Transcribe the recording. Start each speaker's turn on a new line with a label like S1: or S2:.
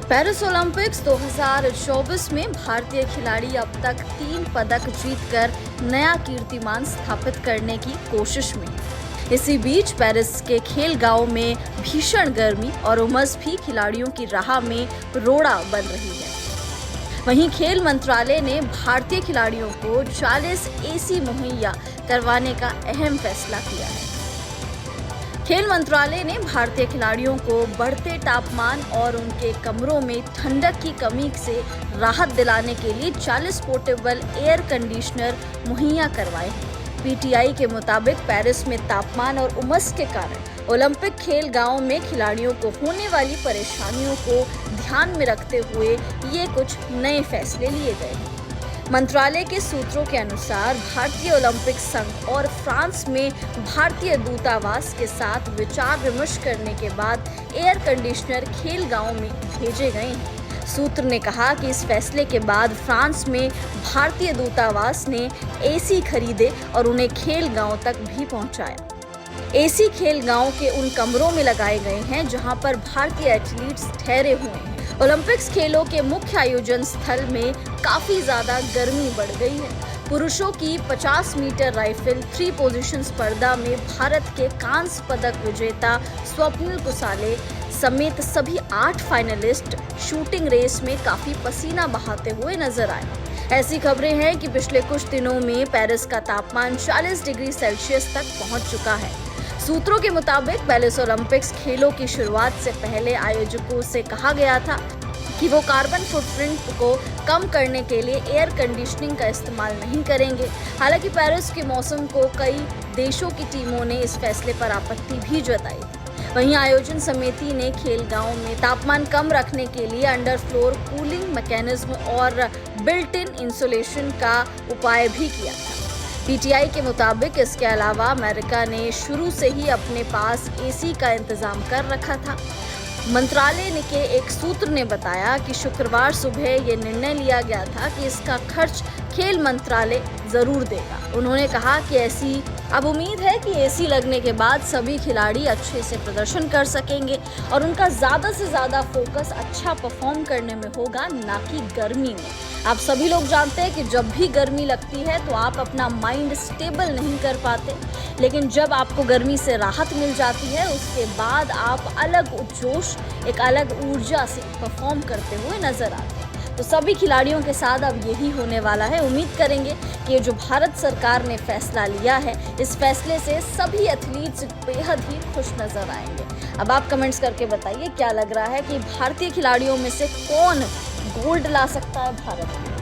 S1: Paris Olympics 2024 में भारतीय खिलाड़ी अब तक 3 पदक जीतकर नया कीर्तिमान स्थापित करने की कोशिश में हैं। इसी बीच पेरिस के खेल गांव में भीषण गर्मी और उमस भी खिलाड़ियों की राह में रोड़ा बन रही है। वहीं खेल मंत्रालय ने भारतीय खिलाड़ियों को 40 एसी मुहैया करवाने का अहम फैसला किया है। खेल मंत्रालय ने भारतीय खिलाड़ियों को बढ़ते तापमान और उनके कमरों में ठंडक की कमी से राहत दिलाने के लिए 40 पोर्टेबल एयर कंडीशनर मुहैया करवाए हैं। पीटीआई के मुताबिक पेरिस में तापमान और उमस के कारण ओलंपिक खेल गांव में खिलाड़ियों को होने वाली परेशानियों को ध्यान में रखते हुए ये कुछ नए फैसले लिए गए हैं। मंत्रालय के सूत्रों के अनुसार भारतीय ओलंपिक संघ और फ्रांस में भारतीय दूतावास के साथ विचार विमर्श करने के बाद एयर कंडीशनर खेल गांव में भेजे गए हैं। सूत्र ने कहा कि इस फैसले के बाद फ्रांस में भारतीय दूतावास ने एसी खरीदे और उन्हें खेल गांव तक भी पहुंचाया। एसी खेल गांव के उन कमरों में लगाए गए हैं जहां पर भारतीय एथलीट्स ठहरे हुए हैं। ओलंपिक्स खेलों के मुख्य आयोजन स्थल में काफी ज्यादा गर्मी बढ़ गई है। पुरुषों की 50 मीटर राइफल 3 पोजीशन स्पर्धा में भारत के कांस्य पदक विजेता स्वप्निल कुसाले समेत सभी 8 फाइनलिस्ट शूटिंग रेस में काफी पसीना बहाते हुए नजर आए। ऐसी खबरें हैं कि पिछले कुछ दिनों में पेरिस का तापमान 40 डिग्री सेल्सियस तक पहुंच चुका है। सूत्रों के मुताबिक पेरिस ओलंपिक्स खेलों की शुरुआत से पहले आयोजकों से कहा गया था कि वो कार्बन फुटप्रिंट को कम करने के लिए एयर कंडीशनिंग का इस्तेमाल नहीं करेंगे। हालांकि पेरिस के मौसम को कई देशों की टीमों ने इस फैसले पर आपत्ति भी जताई थी। वहीं आयोजन समिति ने खेल गांव में तापमान कम रखने के लिए अंडर फ्लोर कूलिंग मैकेनिज्म और बिल्ट इन इंसुलेशन का उपाय भी किया था। पीटीआई के मुताबिक इसके अलावा अमेरिका ने शुरू से ही अपने पास एसी का इंतजाम कर रखा था। मंत्रालय के एक सूत्र ने बताया कि शुक्रवार सुबह ये निर्णय लिया गया था कि इसका खर्च खेल मंत्रालय जरूर देगा। उन्होंने कहा कि अब उम्मीद है कि एसी लगने के बाद सभी खिलाड़ी अच्छे से प्रदर्शन कर सकेंगे और उनका ज़्यादा से ज़्यादा फोकस अच्छा परफॉर्म करने में होगा, ना कि गर्मी में। आप सभी लोग जानते हैं कि जब भी गर्मी लगती है तो आप अपना माइंड स्टेबल नहीं कर पाते, लेकिन जब आपको गर्मी से राहत मिल जाती है उसके बाद आप अलग जोश, एक अलग ऊर्जा से परफॉर्म करते हुए नजर आते हैं। तो सभी खिलाड़ियों के साथ अब यही होने वाला है। उम्मीद करेंगे कि ये जो भारत सरकार ने फैसला लिया है, इस फैसले से सभी एथलीट्स बेहद ही खुश नजर आएंगे। अब आप कमेंट्स करके बताइए क्या लग रहा है कि भारतीय खिलाड़ियों में से कौन गोल्ड ला सकता है भारत में।